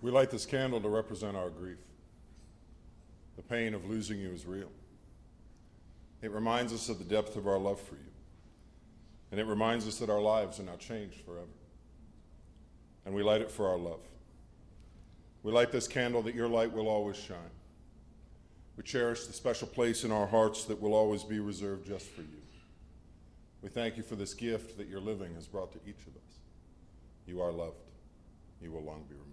We light this candle to represent our grief. The pain of losing you is real. It reminds us of the depth of our love for you. And it reminds us that our lives are now changed forever. And we light it for our love. We light this candle that your light will always shine. We cherish the special place in our hearts that will always be reserved just for you. We thank you for this gift that your living has brought to each of us. You are loved. You will long be remembered.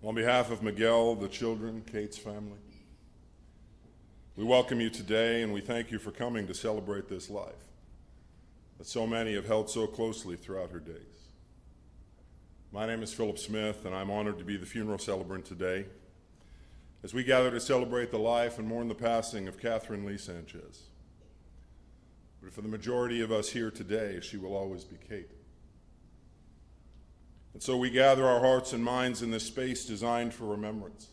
On behalf of Miguel, the children, Kate's family, we welcome you today and we thank you for coming to celebrate this life that so many have held so closely throughout her days. My name is Philip Smith and I'm honored to be the funeral celebrant today as we gather to celebrate the life and mourn the passing of Kathryn Lee Sanchez. But for the majority of us here today, she will always be Kate. And so we gather our hearts and minds in this space designed for remembrance,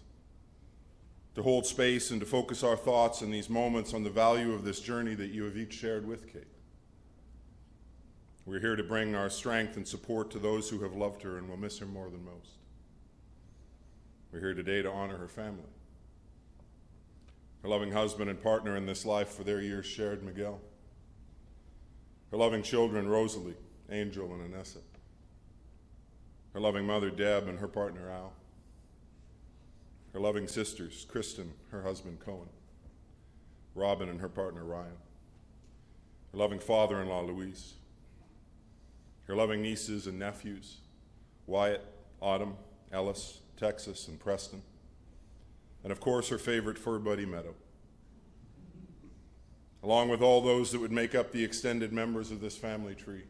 to hold space and to focus our thoughts in these moments on the value of this journey that you have each shared with Kate. We're here to bring our strength and support to those who have loved her and will miss her more than most. We're here today to honor her family, her loving husband and partner in this life for their years shared, Miguel, her loving children, Rosalie, Angel, and Anessa, her loving mother, Deb, and her partner, Al. Her loving sisters, Kristen, her husband, Cohen. Robin and her partner, Ryan. Her loving father-in-law, Luis. Her loving nieces and nephews, Wyatt, Autumn, Ellis, Texas, and Preston. And of course, her favorite fur buddy, Meadow. Along with all those that would make up the extended members of this family tree.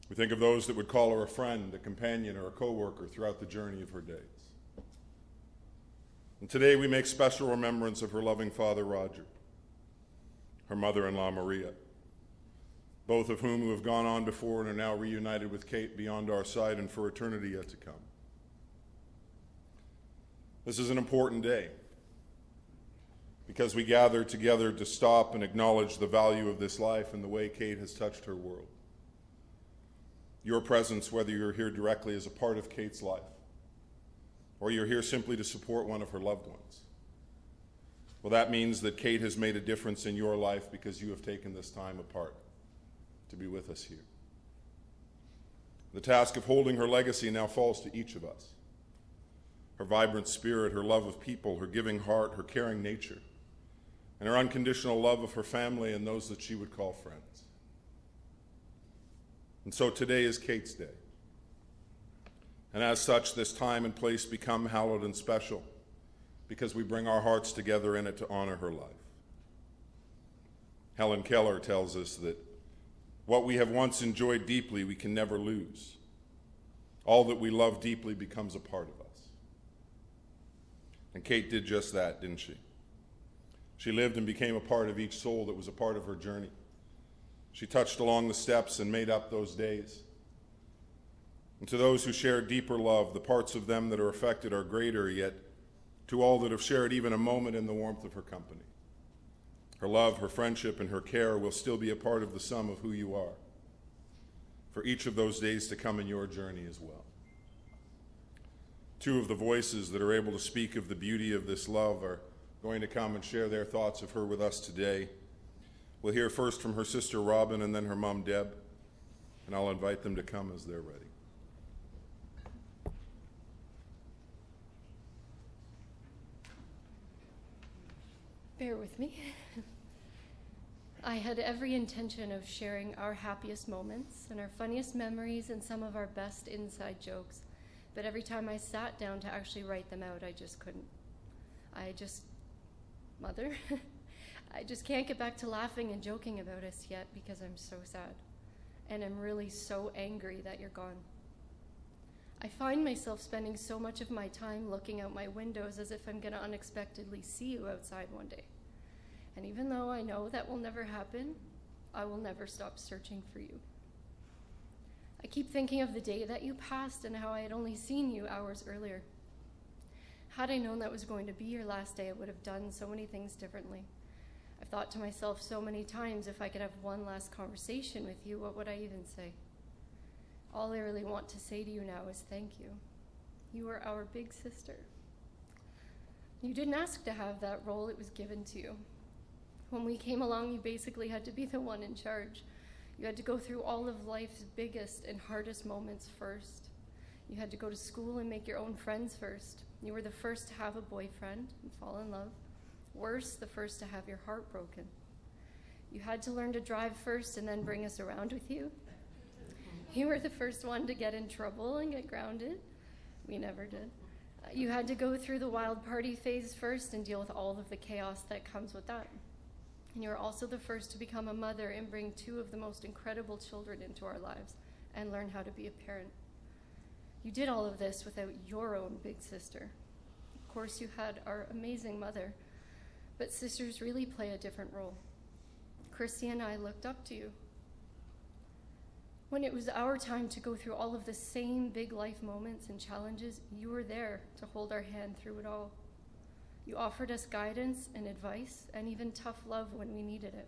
We think of those that would call her a friend, a companion, or a co-worker throughout the journey of her days. And today we make special remembrance of her loving father, Roger, her mother-in-law, Maria, both of whom have gone on before and are now reunited with Kate beyond our sight and for eternity yet to come. This is an important day because we gather together to stop and acknowledge the value of this life and the way Kate has touched her world. Your presence, whether you're here directly as a part of Kate's life, or you're here simply to support one of her loved ones, well, that means that Kate has made a difference in your life because you have taken this time apart to be with us here. The task of holding her legacy now falls to each of us. Her vibrant spirit, her love of people, her giving heart, her caring nature, and her unconditional love of her family and those that she would call friends. And so today is Kate's day. And as such, this time and place become hallowed and special because we bring our hearts together in it to honor her life. Helen Keller tells us that what we have once enjoyed deeply, we can never lose. All that we love deeply becomes a part of us. And Kate did just that, didn't she? She lived and became a part of each soul that was a part of her journey. She touched along the steps and made up those days. And to those who share deeper love, the parts of them that are affected are greater, yet to all that have shared even a moment in the warmth of her company, her love, her friendship, and her care will still be a part of the sum of who you are for each of those days to come in your journey as well. Two of the voices that are able to speak of the beauty of this love are going to come and share their thoughts of her with us today. We'll hear first from her sister Robin and then her mom Deb, and I'll invite them to come as they're ready. Bear with me. I had every intention of sharing our happiest moments and our funniest memories and some of our best inside jokes, but every time I sat down to actually write them out, I just couldn't. Mother, I just can't get back to laughing and joking about us yet because I'm so sad, and I'm really so angry that you're gone. I find myself spending so much of my time looking out my windows as if I'm going to unexpectedly see you outside one day. And even though I know that will never happen, I will never stop searching for you. I keep thinking of the day that you passed and how I had only seen you hours earlier. Had I known that was going to be your last day, I would have done so many things differently. I've thought to myself so many times, if I could have one last conversation with you, what would I even say? All I really want to say to you now is thank you. You are our big sister. You didn't ask to have that role, it was given to you. When we came along, you basically had to be the one in charge. You had to go through all of life's biggest and hardest moments first. You had to go to school and make your own friends first. You were the first to have a boyfriend and fall in love. Worse, the first to have your heart broken. You had to learn to drive first and then bring us around with you. You were the first one to get in trouble and get grounded. We never did. You had to go through the wild party phase first and deal with all of the chaos that comes with that. And you were also the first to become a mother and bring two of the most incredible children into our lives and learn how to be a parent. You did all of this without your own big sister. Of course, you had our amazing mother, but sisters really play a different role. Christy and I looked up to you. When it was our time to go through all of the same big life moments and challenges, you were there to hold our hand through it all. You offered us guidance and advice and even tough love when we needed it.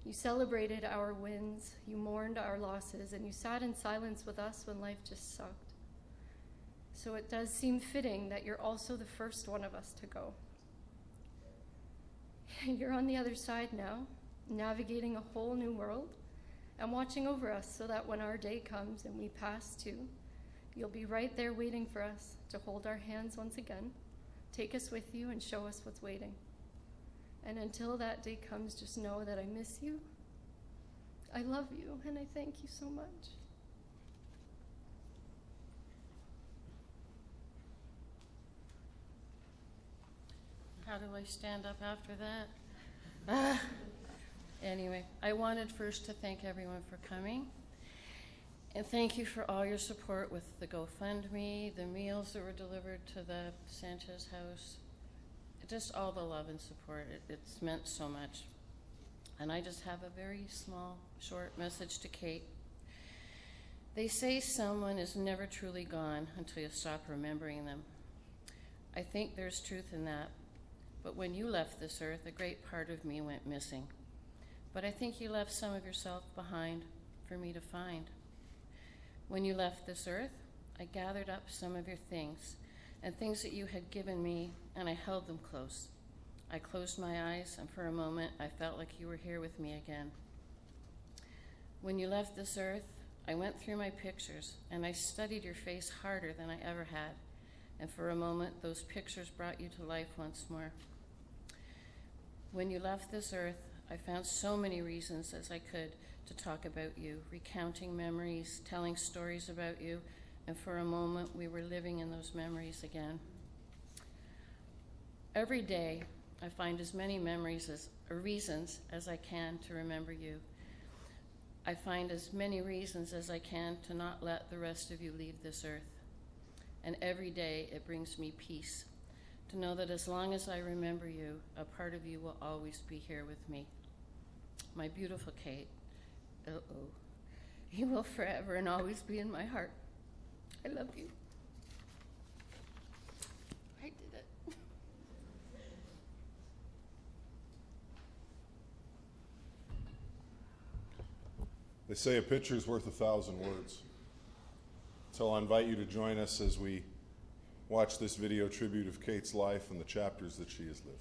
You celebrated our wins, you mourned our losses, and you sat in silence with us when life just sucked. So it does seem fitting that you're also the first one of us to go. You're on the other side now, navigating a whole new world and watching over us so that when our day comes and we pass too, you'll be right there waiting for us to hold our hands once again, take us with you and show us what's waiting. And until that day comes, just know that I miss you, I love you, and I thank you so much. How do I stand up after that? Anyway, I wanted first to thank everyone for coming. And thank you for all your support with the GoFundMe, the meals that were delivered to the Sanchez house, just all the love and support. It's meant so much. And I just have a very small, short message to Kate. They say someone is never truly gone until you stop remembering them. I think there's truth in that. But when you left this earth, a great part of me went missing. But I think you left some of yourself behind for me to find. When you left this earth, I gathered up some of your things and things that you had given me, and I held them close. I closed my eyes, and for a moment, I felt like you were here with me again. When you left this earth, I went through my pictures, and I studied your face harder than I ever had. And for a moment, those pictures brought you to life once more. When you left this earth, I found so many reasons as I could to talk about you, recounting memories, telling stories about you, and for a moment we were living in those memories again. Every day I find as many memories or reasons as I can to remember you. I find as many reasons as I can to not let the rest of you leave this earth. And every day it brings me peace to know that as long as I remember you, a part of you will always be here with me. My beautiful Kate, you will forever and always be in my heart. I love you. I did it. They say a picture's worth 1,000 words. So I'll invite you to join us as we watch this video tribute of Kate's life and the chapters that she has lived.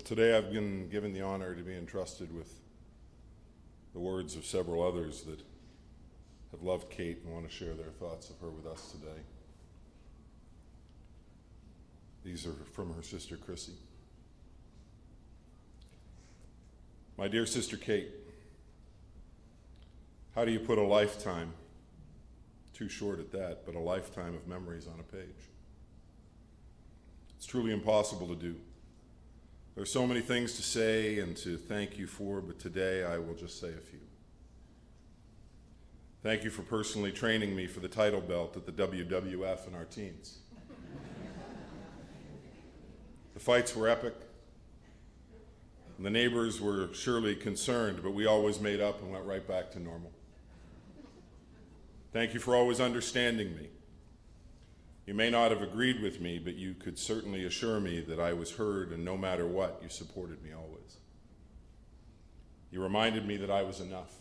Well, today I've been given the honor to be entrusted with the words of several others that have loved Kate and want to share their thoughts of her with us today. These are from her sister, Chrissy. My dear sister Kate, how do you put a lifetime, too short at that, but a lifetime of memories on a page? It's truly impossible to do. There are so many things to say and to thank you for, but today I will just say a few. Thank you for personally training me for the title belt at the WWF in our teens. The fights were epic. The neighbors were surely concerned, but we always made up and went right back to normal. Thank you for always understanding me. You may not have agreed with me, but you could certainly assure me that I was heard, and no matter what, you supported me always. You reminded me that I was enough.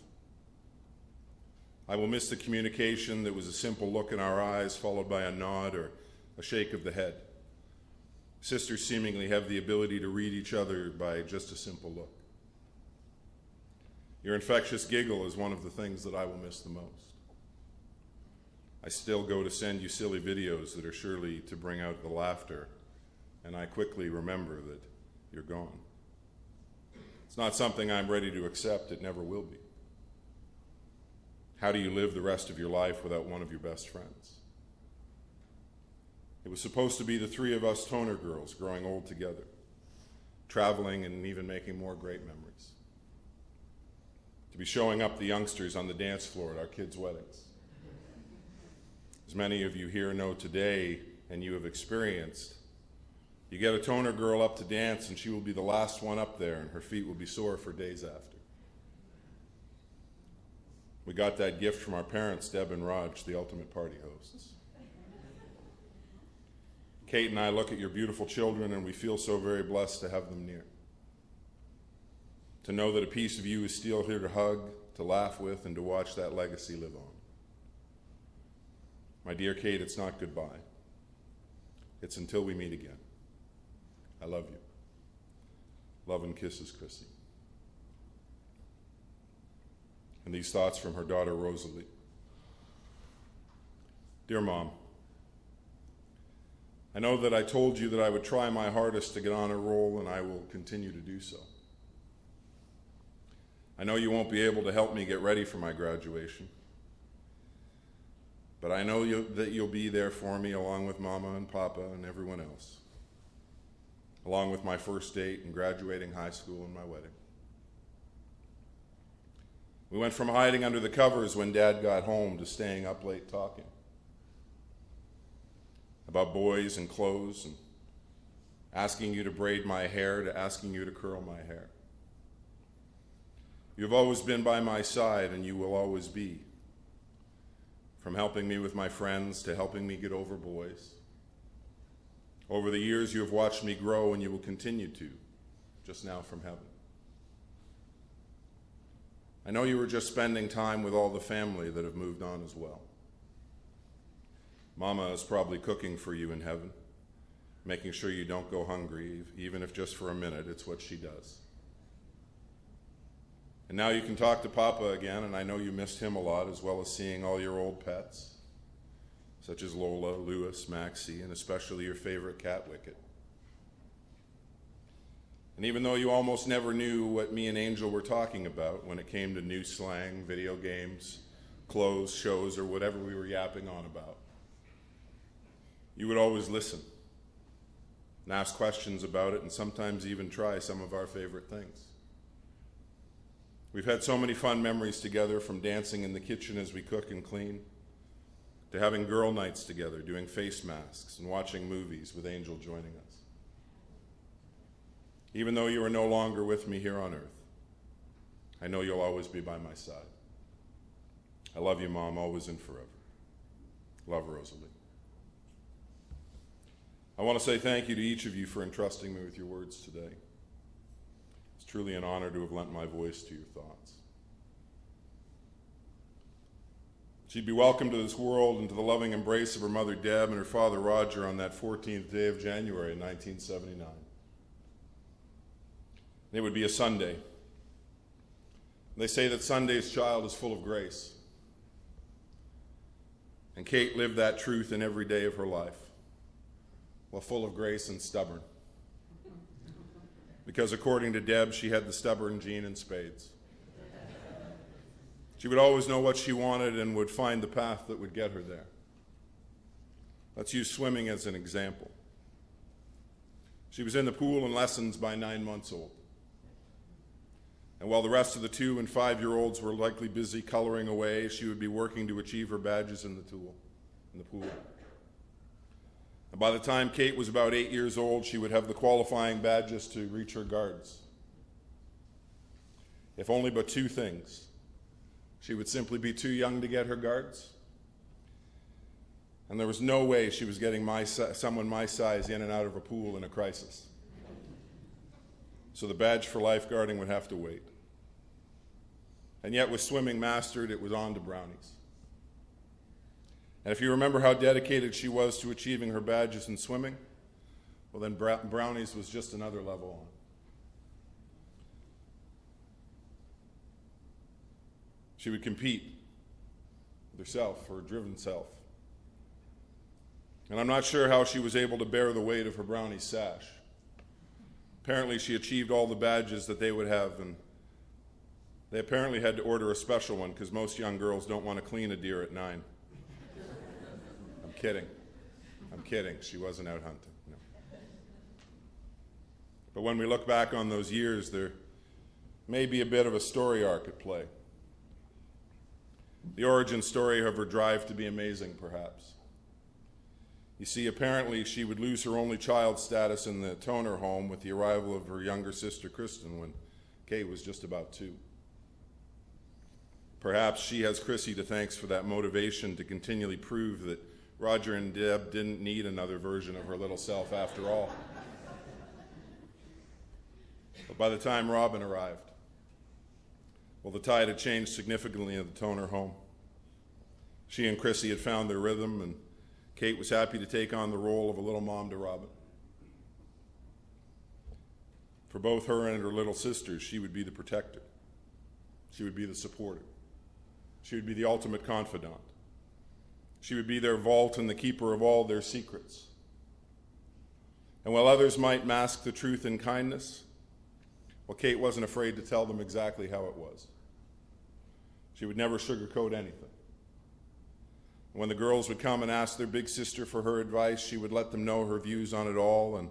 I will miss the communication that was a simple look in our eyes followed by a nod or a shake of the head. Sisters seemingly have the ability to read each other by just a simple look. Your infectious giggle is one of the things that I will miss the most. I still go to send you silly videos that are surely to bring out the laughter, and I quickly remember that you're gone. It's not something I'm ready to accept. It never will be. How do you live the rest of your life without one of your best friends? It was supposed to be the three of us Toner girls growing old together, traveling and even making more great memories. To be showing up the youngsters on the dance floor at our kids' weddings. As many of you here know today, and you have experienced, you get a Toner girl up to dance and she will be the last one up there and her feet will be sore for days after. We got that gift from our parents, Deb and Raj, the ultimate party hosts. Kate and I look at your beautiful children and we feel so very blessed to have them near. To know that a piece of you is still here to hug, to laugh with, and to watch that legacy live on. My dear Kate, it's not goodbye. It's until we meet again. I love you. Love and kisses, Chrissy. And these thoughts from her daughter, Rosalie. Dear Mom, I know that I told you that I would try my hardest to get on a roll, and I will continue to do so. I know you won't be able to help me get ready for my graduation, but I know that you'll be there for me along with Mama and Papa and everyone else, along with my first date and graduating high school and my wedding. We went from hiding under the covers when Dad got home to staying up late talking about boys and clothes, and asking you to braid my hair to asking you to curl my hair. You've always been by my side, and you will always be. From helping me with my friends to helping me get over boys. Over the years, you have watched me grow, and you will continue to, just now from heaven. I know you were just spending time with all the family that have moved on as well. Mama is probably cooking for you in heaven, making sure you don't go hungry, even if just for a minute. It's what she does. And now you can talk to Papa again, and I know you missed him a lot, as well as seeing all your old pets, such as Lola, Lewis, Maxie, and especially your favorite cat, Wicket. And even though you almost never knew what me and Angel were talking about when it came to new slang, video games, clothes, shows, or whatever we were yapping on about, you would always listen and ask questions about it, and sometimes even try some of our favorite things. We've had so many fun memories together, from dancing in the kitchen as we cook and clean, to having girl nights together, doing face masks and watching movies with Angel joining us. Even though you are no longer with me here on earth, I know you'll always be by my side. I love you, Mom, always and forever. Love, Rosalie. I want to say thank you to each of you for entrusting me with your words today. It's truly an honor to have lent my voice to your thoughts. She'd be welcomed to this world and to the loving embrace of her mother Deb and her father Roger on that 14th day of January in 1979. It would be a Sunday. They say that Sunday's child is full of grace. And Kate lived that truth in every day of her life, while full of grace and stubborn. Because according to Deb, she had the stubborn gene in spades. She would always know what she wanted and would find the path that would get her there. Let's use swimming as an example. She was in the pool and lessons by 9 months old. And while the rest of the 2- and 5-year-olds were likely busy coloring away, she would be working to achieve her badges in the pool. And by the time Kate was about 8 years old, she would have the qualifying badges to reach her guards. If only but 2 things. She would simply be too young to get her guards, and there was no way she was getting someone my size in and out of a pool in a crisis. So the badge for lifeguarding would have to wait. And yet with swimming mastered, it was on to brownies. And if you remember how dedicated she was to achieving her badges in swimming, well then brownies was just another level on. She would compete with herself, her driven self. And I'm not sure how she was able to bear the weight of her brownie sash. Apparently she achieved all the badges that they would have, and they apparently had to order a special one because most young girls don't want to clean a deer at 9. I'm kidding. She wasn't out hunting. No. But when we look back on those years, there may be a bit of a story arc at play. The origin story of her drive to be amazing, perhaps. You see, apparently she would lose her only child status in the Toner home with the arrival of her younger sister, Kristen, when Kate was just about 2. Perhaps she has Chrissy to thank for that motivation to continually prove that Roger and Deb didn't need another version of her little self after all. But by the time Robin arrived, well, the tide had changed significantly in the Toner home. She and Chrissy had found their rhythm, and Kate was happy to take on the role of a little mom to Robin. For both her and her little sisters, she would be the protector. She would be the supporter. She would be the ultimate confidant. She would be their vault and the keeper of all their secrets. And while others might mask the truth in kindness, well, Kate wasn't afraid to tell them exactly how it was. She would never sugarcoat anything. When the girls would come and ask their big sister for her advice, she would let them know her views on it all and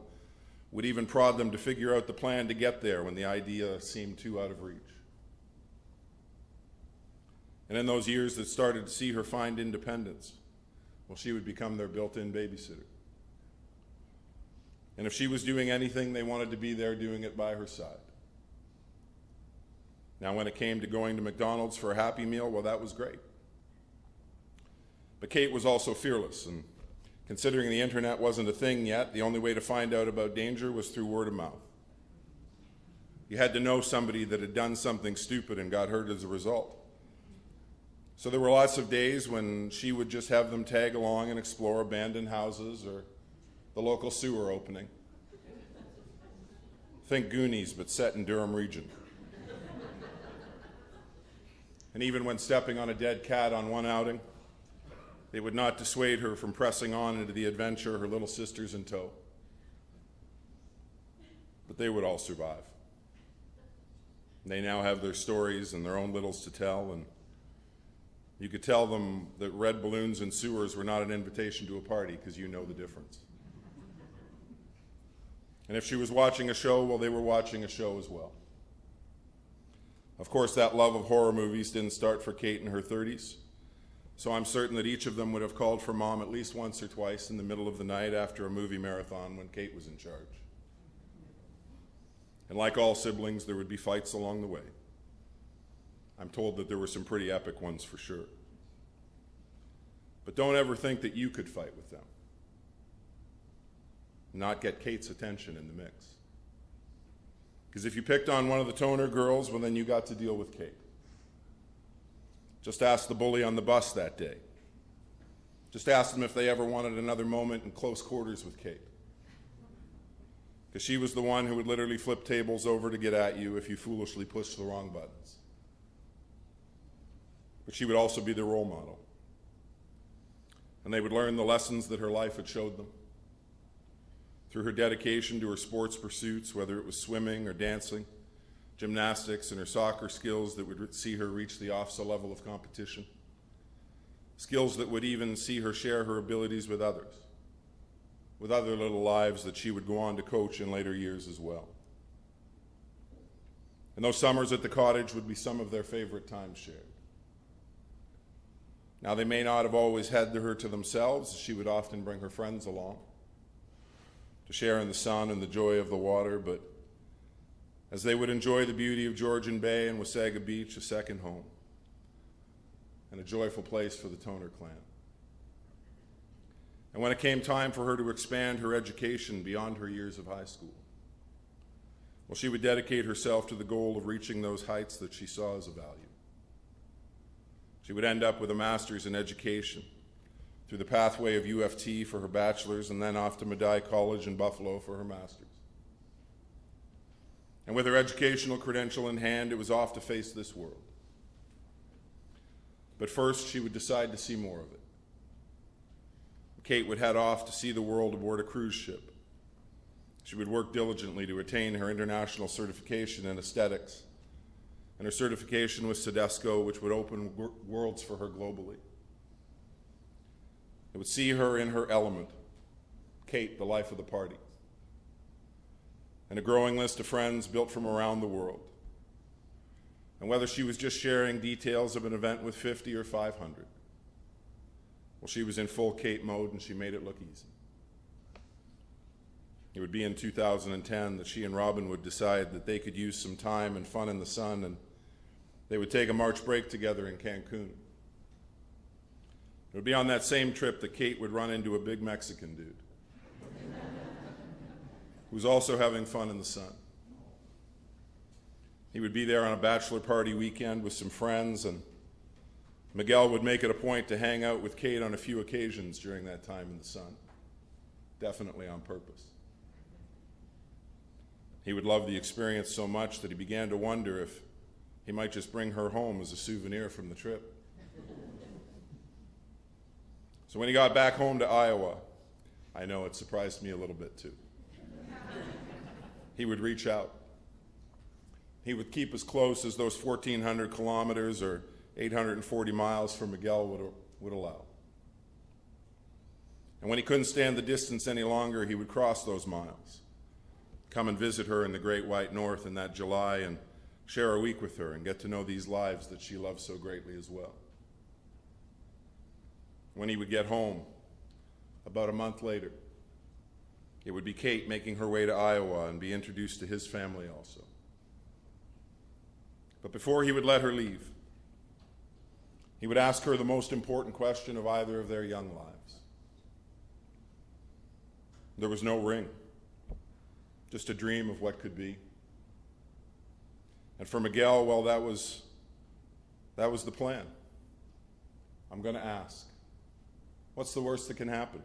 would even prod them to figure out the plan to get there when the idea seemed too out of reach. And in those years that started to see her find independence, well, she would become their built-in babysitter. And if she was doing anything, they wanted to be there doing it by her side. Now, when it came to going to McDonald's for a Happy Meal, well, that was great. But Kate was also fearless, and considering the internet wasn't a thing yet, the only way to find out about danger was through word of mouth. You had to know somebody that had done something stupid and got hurt as a result. So there were lots of days when she would just have them tag along and explore abandoned houses or the local sewer opening. Think Goonies, but set in Durham region. And even when stepping on a dead cat on one outing, they would not dissuade her from pressing on into the adventure, her little sisters in tow. But they would all survive. They now have their stories and their own littles to tell, and you could tell them that red balloons and sewers were not an invitation to a party because you know the difference. And if she was watching a show, well, they were watching a show as well. Of course, that love of horror movies didn't start for Kate in her 30s, so I'm certain that each of them would have called for Mom at least once or twice in the middle of the night after a movie marathon when Kate was in charge. And like all siblings, there would be fights along the way. I'm told that there were some pretty epic ones for sure. But don't ever think that you could fight with them. Not get Kate's attention in the mix. Because if you picked on one of the Toner girls, well, then you got to deal with Kate. Just ask the bully on the bus that day. Just ask them if they ever wanted another moment in close quarters with Kate. because she was the one who would literally flip tables over to get at you if you foolishly pushed the wrong buttons. But she would also be their role model. And they would learn the lessons that her life had showed them through her dedication to her sports pursuits, whether it was swimming or dancing, gymnastics, and her soccer skills that would see her reach the OFSA level of competition, skills that would even see her share her abilities with others, with other little lives that she would go on to coach in later years as well. And those summers at the cottage would be some of their favorite times shared. Now, they may not have always had her to themselves. She would often bring her friends along to share in the sun and the joy of the water, but as they would enjoy the beauty of Georgian Bay and Wasaga Beach, a second home and a joyful place for the Toner clan. And when it came time for her to expand her education beyond her years of high school, well, she would dedicate herself to the goal of reaching those heights that she saw as a value. She would end up with a master's in education through the pathway of UFT for her bachelor's and then off to Medaille College in Buffalo for her master's. And with her educational credential in hand, it was off to face this world. But first, she would decide to see more of it. Kate would head off to see the world aboard a cruise ship. She would work diligently to attain her international certification in aesthetics and her certification with Sedesco, which would open worlds for her globally. It would see her in her element, Kate, the life of the party, and a growing list of friends built from around the world. And whether she was just sharing details of an event with 50 or 500, well, she was in full Kate mode, and she made it look easy. It would be in 2010 that she and Robin would decide that they could use some time and fun in the sun, and they would take a March break together in Cancun. It would be on that same trip that Kate would run into a big Mexican dude who was also having fun in the sun. He would be there on a bachelor party weekend with some friends, and Miguel would make it a point to hang out with Kate on a few occasions during that time in the sun, definitely on purpose. He would love the experience so much that he began to wonder if he might just bring her home as a souvenir from the trip. So when he got back home to Iowa, I know it surprised me a little bit too. He would reach out. He would keep as close as those 1,400 kilometers or 840 miles for Miguel would allow. And when he couldn't stand the distance any longer, he would cross those miles, come and visit her in the Great White North in that July and share a week with her and get to know these lives that she loves so greatly as well. When he would get home, about a month later, it would be Kate making her way to Iowa and be introduced to his family also. But before he would let her leave, he would ask her the most important question of either of their young lives. There was no ring, just a dream of what could be. And for Miguel, well, that was the plan. I'm going to ask. What's the worst that can happen?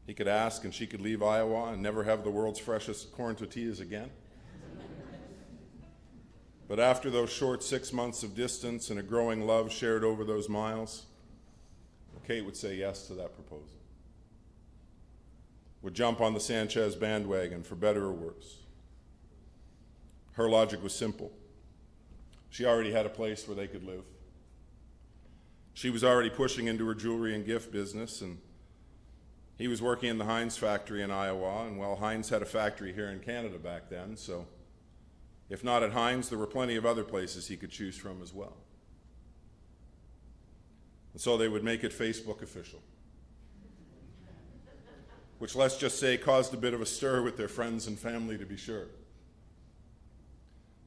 He could ask and she could leave Iowa and never have the world's freshest corn tortillas again. But after those short 6 months of distance and a growing love shared over those miles, Kate would say yes to that proposal. Would jump on the Sanchez bandwagon for better or worse. Her logic was simple. She already had a place where they could live. She was already pushing into her jewelry and gift business, and he was working in the Heinz factory in Iowa, and well, Heinz had a factory here in Canada back then, so if not at Heinz, there were plenty of other places he could choose from as well. And so they would make it Facebook official, which, let's just say, caused a bit of a stir with their friends and family, to be sure.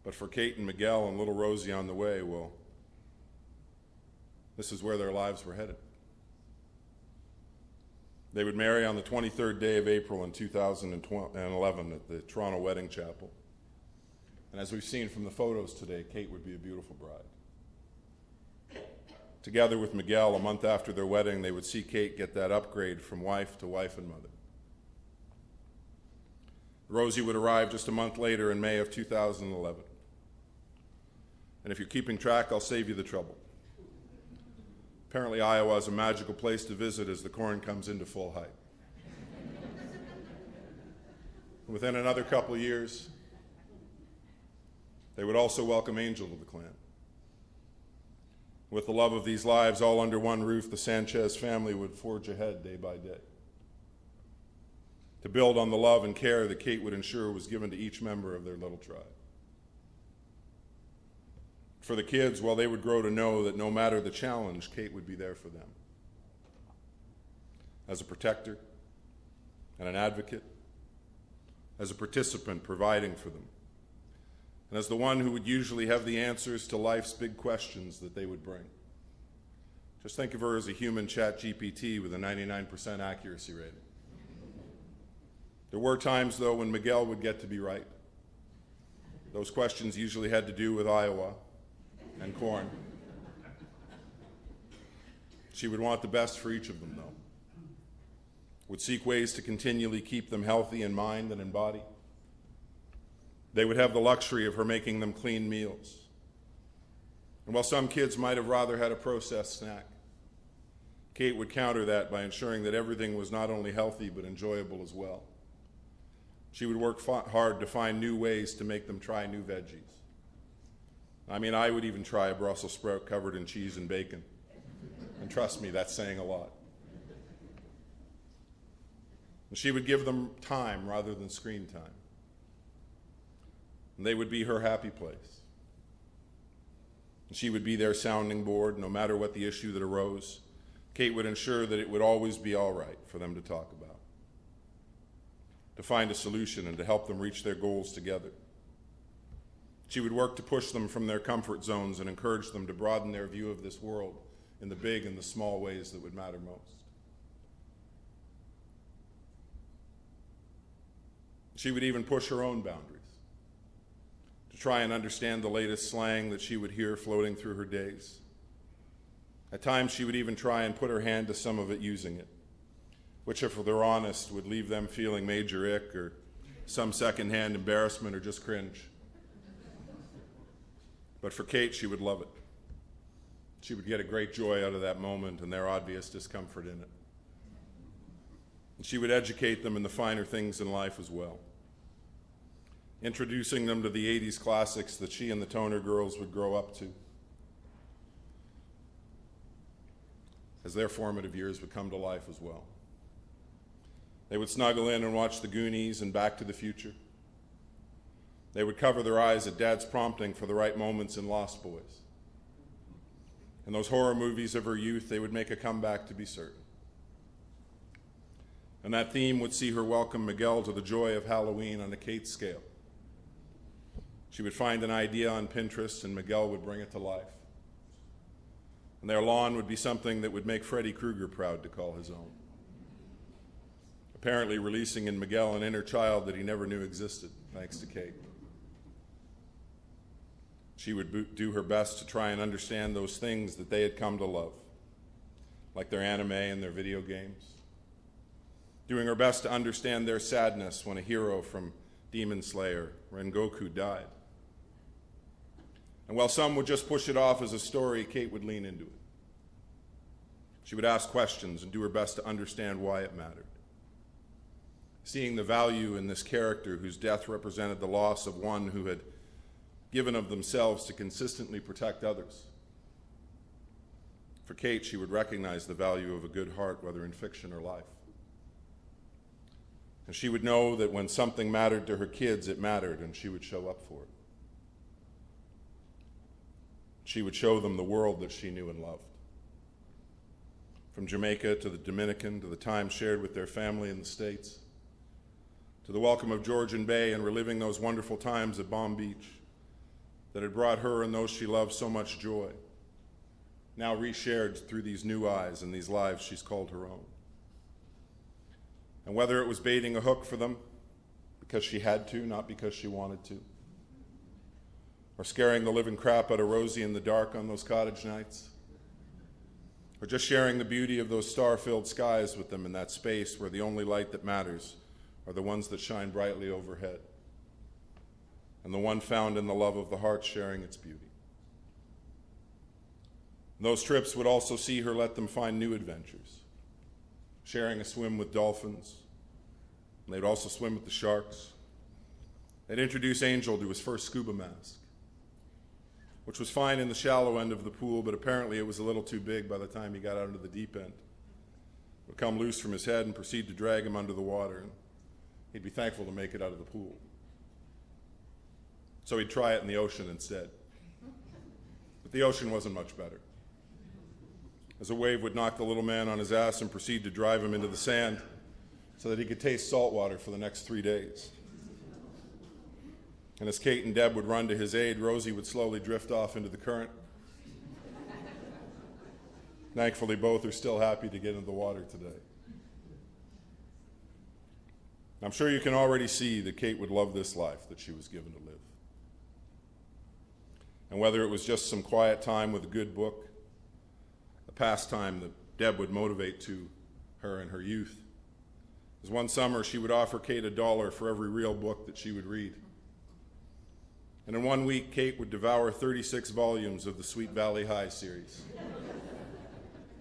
But for Kate and Miguel and little Rosie on the way, well, this is where their lives were headed. They would marry on the 23rd day of April in 2011 at the Toronto Wedding Chapel. And as we've seen from the photos today, Kate would be a beautiful bride. Together with Miguel, a month after their wedding, they would see Kate get that upgrade from wife to wife and mother. Rosie would arrive just a month later in May of 2011. And if you're keeping track, I'll save you the trouble. Apparently, Iowa is a magical place to visit as the corn comes into full height. Within another couple of years, they would also welcome Angel to the clan. With the love of these lives all under one roof, the Sanchez family would forge ahead day by day to build on the love and care that Kate would ensure was given to each member of their little tribe. For the kids, well, they would grow to know that no matter the challenge, Kate would be there for them. As a protector and an advocate, as a participant providing for them, and as the one who would usually have the answers to life's big questions that they would bring. Just think of her as a human ChatGPT with a 99% accuracy rating. There were times, though, when Miguel would get to be right. Those questions usually had to do with Iowa and corn. She would want the best for each of them, though. Would seek ways to continually keep them healthy in mind and in body. They would have the luxury of her making them clean meals. And while some kids might have rather had a processed snack, Kate would counter that by ensuring that everything was not only healthy but enjoyable as well. She would work hard to find new ways to make them try new veggies. I mean, I would even try a Brussels sprout covered in cheese and bacon. And trust me, that's saying a lot. And she would give them time rather than screen time. And they would be her happy place. And she would be their sounding board no matter what the issue that arose. Kate would ensure that it would always be all right for them to talk about, to find a solution and to help them reach their goals together. She would work to push them from their comfort zones and encourage them to broaden their view of this world in the big and the small ways that would matter most. She would even push her own boundaries to try and understand the latest slang that she would hear floating through her days. At times, she would even try and put her hand to some of it using it, which, if they're honest, would leave them feeling major ick or some secondhand embarrassment or just cringe. But for Kate, she would love it. She would get a great joy out of that moment and their obvious discomfort in it. And she would educate them in the finer things in life as well, introducing them to the 80s classics that she and the Toner girls would grow up to as their formative years would come to life as well. They would snuggle in and watch The Goonies and Back to the Future. They would cover their eyes at Dad's prompting for the right moments in Lost Boys. In those horror movies of her youth, they would make a comeback to be certain. And that theme would see her welcome Miguel to the joy of Halloween on a Kate scale. She would find an idea on Pinterest and Miguel would bring it to life. And their lawn would be something that would make Freddy Krueger proud to call his own, apparently releasing in Miguel an inner child that he never knew existed, thanks to Kate. She would do her best to try and understand those things that they had come to love, like their anime and their video games, doing her best to understand their sadness when a hero from Demon Slayer, Rengoku, died. And while some would just push it off as a story, Kate would lean into it. She would ask questions and do her best to understand why it mattered, seeing the value in this character whose death represented the loss of one who had given of themselves to consistently protect others. For Kate, she would recognize the value of a good heart, whether in fiction or life. And she would know that when something mattered to her kids, it mattered, and she would show up for it. She would show them the world that she knew and loved. From Jamaica to the Dominican, to the time shared with their family in the States, to the welcome of Georgian Bay and reliving those wonderful times at Palm Beach that had brought her and those she loved so much joy, now reshared through these new eyes and these lives she's called her own. And whether it was baiting a hook for them because she had to, not because she wanted to, or scaring the living crap out of Rosie in the dark on those cottage nights, or just sharing the beauty of those star-filled skies with them in that space where the only light that matters are the ones that shine brightly overhead, and the one found in the love of the heart sharing its beauty. And those trips would also see her let them find new adventures, sharing a swim with dolphins, and they'd also swim with the sharks. They'd introduce Angel to his first scuba mask, which was fine in the shallow end of the pool, but apparently it was a little too big by the time he got out into the deep end. It would come loose from his head and proceed to drag him under the water, and he'd be thankful to make it out of the pool. So he'd try it in the ocean instead. But the ocean wasn't much better, as a wave would knock the little man on his ass and proceed to drive him into the sand so that he could taste salt water for the next 3 days. And as Kate and Deb would run to his aid, Rosie would slowly drift off into the current. Thankfully, both are still happy to get into the water today. I'm sure you can already see that Kate would love this life that she was given to live. And whether it was just some quiet time with a good book, a pastime that Deb would motivate to her in her youth, as one summer she would offer Kate $1 for every real book that she would read. And in 1 week, Kate would devour 36 volumes of the Sweet Valley High series,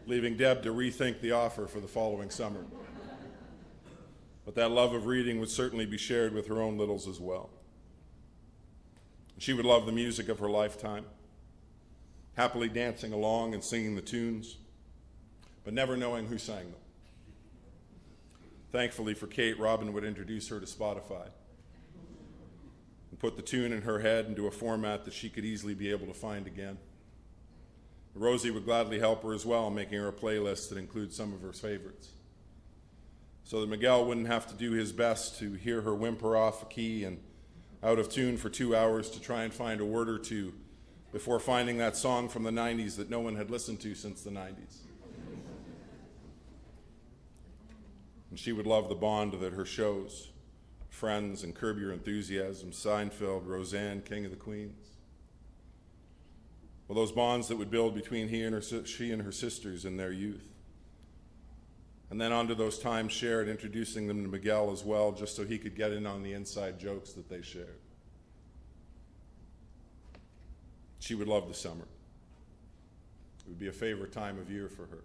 leaving Deb to rethink the offer for the following summer. But that love of reading would certainly be shared with her own littles as well. She would love the music of her lifetime, happily dancing along and singing the tunes, but never knowing who sang them. Thankfully for Kate, Robin would introduce her to Spotify and put the tune in her head into a format that she could easily be able to find again. Rosie would gladly help her as well, making her a playlist that includes some of her favorites, so that Miguel wouldn't have to do his best to hear her whimper off a key and out of tune for 2 hours to try and find a word or two before finding that song from the 90s that no one had listened to since the 90s. And she would love the bond that her shows, Friends and Curb Your Enthusiasm, Seinfeld, Roseanne, King of the Queens, well, those bonds that would build between she and her sisters in their youth. And then onto those times shared, introducing them to Miguel as well, just so he could get in on the inside jokes that they shared. She would love the summer. It would be a favorite time of year for her.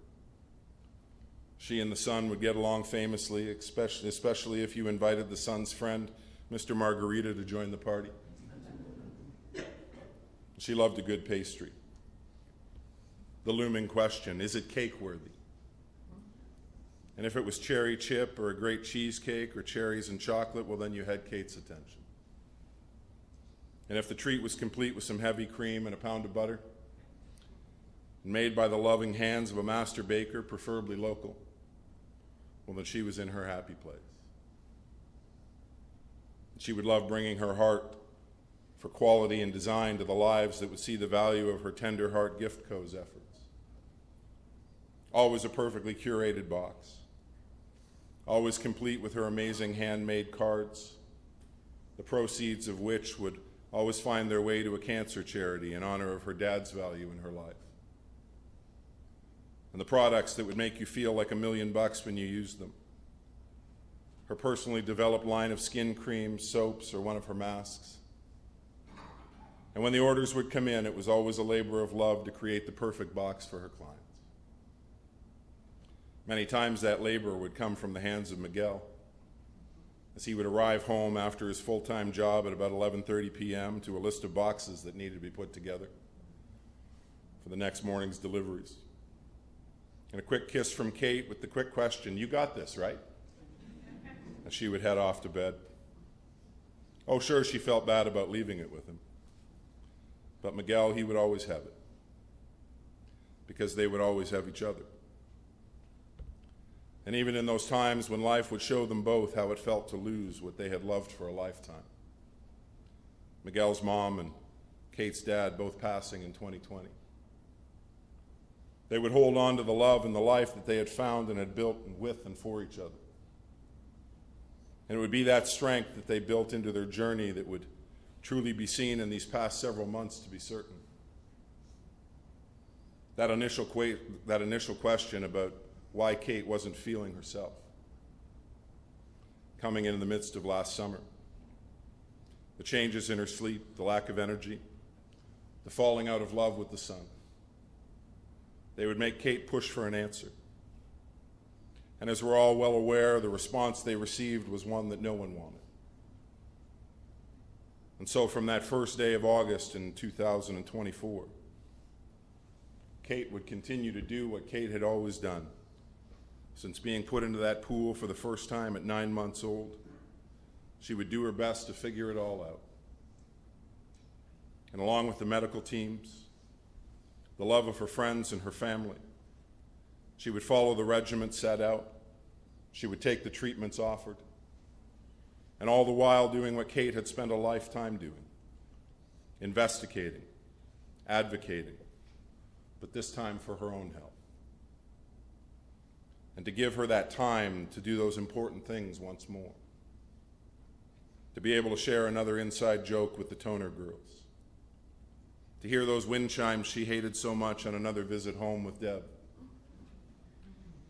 She and the sun would get along famously, especially if you invited the sun's friend, Mr. Margarita, to join the party. She loved a good pastry. The looming question, is it cake-worthy? And if it was cherry chip or a great cheesecake or cherries and chocolate, well, then you had Kate's attention. And if the treat was complete with some heavy cream and a pound of butter, made by the loving hands of a master baker, preferably local, well, then she was in her happy place. She would love bringing her heart for quality and design to the lives that would see the value of her Tender Heart Gift Co.'s efforts. Always a perfectly curated box, always complete with her amazing handmade cards, the proceeds of which would always find their way to a cancer charity in honor of her dad's value in her life. And the products that would make you feel like $1 million when you used them. Her personally developed line of skin creams, soaps, or one of her masks. And when the orders would come in, it was always a labor of love to create the perfect box for her clients. Many times that labor would come from the hands of Miguel, as he would arrive home after his full-time job at about 11:30 p.m. to a list of boxes that needed to be put together for the next morning's deliveries. And a quick kiss from Kate with the quick question, "You got this, right?" And she would head off to bed. Oh, sure, she felt bad about leaving it with him. But Miguel, he would always have it, because they would always have each other. And even in those times when life would show them both how it felt to lose what they had loved for a lifetime. Miguel's mom and Kate's dad both passing in 2020. They would hold on to the love and the life that they had found and had built with and for each other. And it would be that strength that they built into their journey that would truly be seen in these past several months, to be certain. That initial question about why Kate wasn't feeling herself. coming in the midst of last summer. The changes in her sleep, the lack of energy, the falling out of love with the son. They would make Kate push for an answer. And as we're all well aware, the response they received was one that no one wanted. And so from that first day of August in 2024, Kate would continue to do what Kate had always done. Since being put into that pool for the first time at 9 months old, she would do her best to figure it all out. And along with the medical teams, the love of her friends and her family, she would follow the regimen set out. She would take the treatments offered. And all the while doing what Kate had spent a lifetime doing, investigating, advocating, but this time for her own health. And to give her that time to do those important things once more. To be able to share another inside joke with the Toner girls. To hear those wind chimes she hated so much on another visit home with Deb.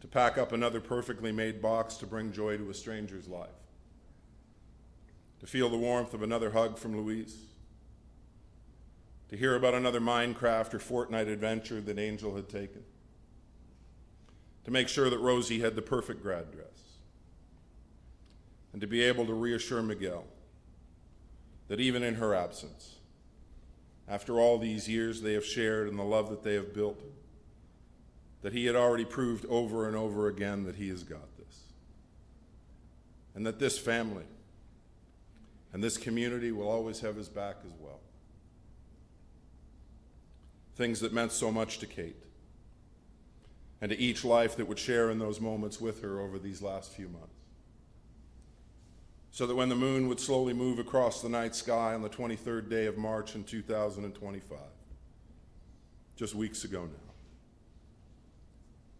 To pack up another perfectly made box to bring joy to a stranger's life. To feel the warmth of another hug from Louise. To hear about another Minecraft or Fortnite adventure that Angel had taken. To make sure that Rosie had the perfect grad dress. And to be able to reassure Miguel that even in her absence, after all these years they have shared and the love that they have built, that he had already proved over and over again that he has got this. And that this family and this community will always have his back as well. Things that meant so much to Kate and to each life that would share in those moments with her over these last few months. So that when the moon would slowly move across the night sky on the 23rd day of March in 2025, just weeks ago now,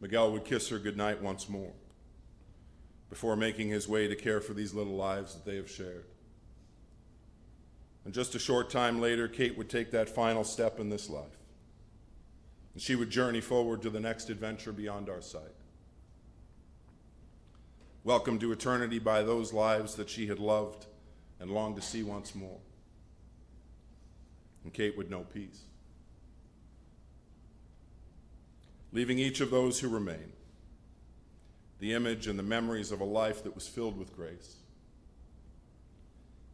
Miguel would kiss her goodnight once more before making his way to care for these little lives that they have shared. And just a short time later, Kate would take that final step in this life. And she would journey forward to the next adventure beyond our sight. Welcomed to eternity by those lives that she had loved and longed to see once more. And Kate would know peace. Leaving each of those who remain the image and the memories of a life that was filled with grace.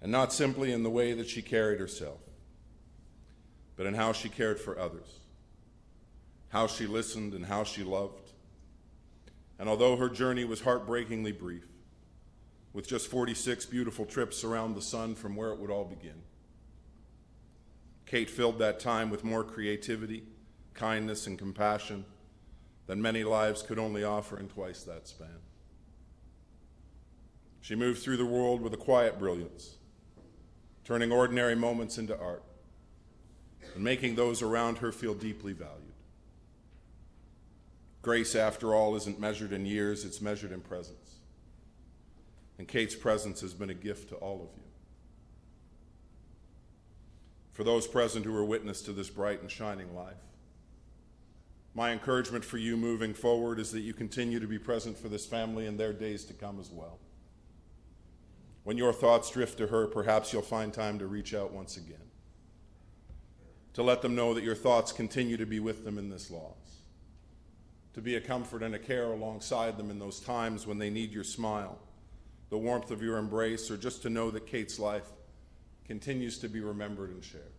And not simply in the way that she carried herself, but in how she cared for others, how she listened and how she loved. And although her journey was heartbreakingly brief, with just 46 beautiful trips around the sun from where it would all begin, Kate filled that time with more creativity, kindness, and compassion than many lives could only offer in twice that span. She moved through the world with a quiet brilliance, turning ordinary moments into art and making those around her feel deeply valued. Grace, after all, isn't measured in years, it's measured in presence. And Kate's presence has been a gift to all of you. For those present who are witness to this bright and shining life, my encouragement for you moving forward is that you continue to be present for this family in their days to come as well. When your thoughts drift to her, perhaps you'll find time to reach out once again, to let them know that your thoughts continue to be with them in this loss, to be a comfort and a care alongside them in those times when they need your smile, the warmth of your embrace, or just to know that Kate's life continues to be remembered and shared.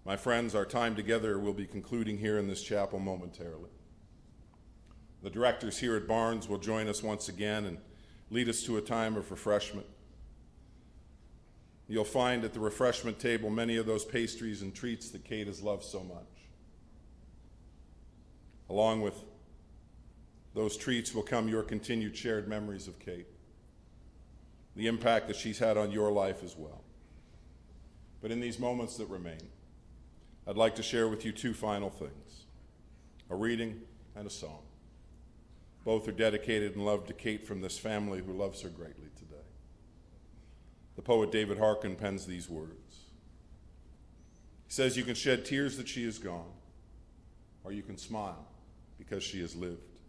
My friends, our time together will be concluding here in this chapel momentarily. The directors here at Barnes will join us once again and lead us to a time of refreshment. You'll find at the refreshment table many of those pastries and treats that Kate has loved so much. Along with those treats will come your continued shared memories of Kate, the impact that she's had on your life as well. But in these moments that remain, I'd like to share with you two final things, a reading and a song. Both are dedicated and loved to Kate from this family who loves her greatly today. The poet David Harkin pens these words. He says, "You can shed tears that she is gone, or you can smile because she has lived.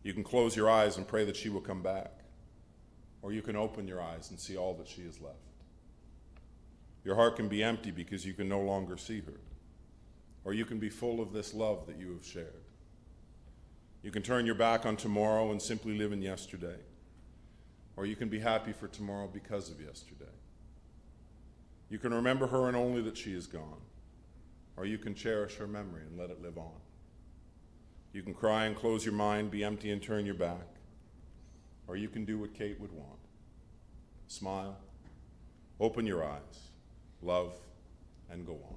You can close your eyes and pray that she will come back. Or you can open your eyes and see all that she has left. Your heart can be empty because you can no longer see her. Or you can be full of this love that you have shared. You can turn your back on tomorrow and simply live in yesterday. Or you can be happy for tomorrow because of yesterday. You can remember her and only that she is gone. Or you can cherish her memory and let it live on. You can cry and close your mind, be empty and turn your back. Or you can do what Kate would want. Smile, open your eyes, love, and go on.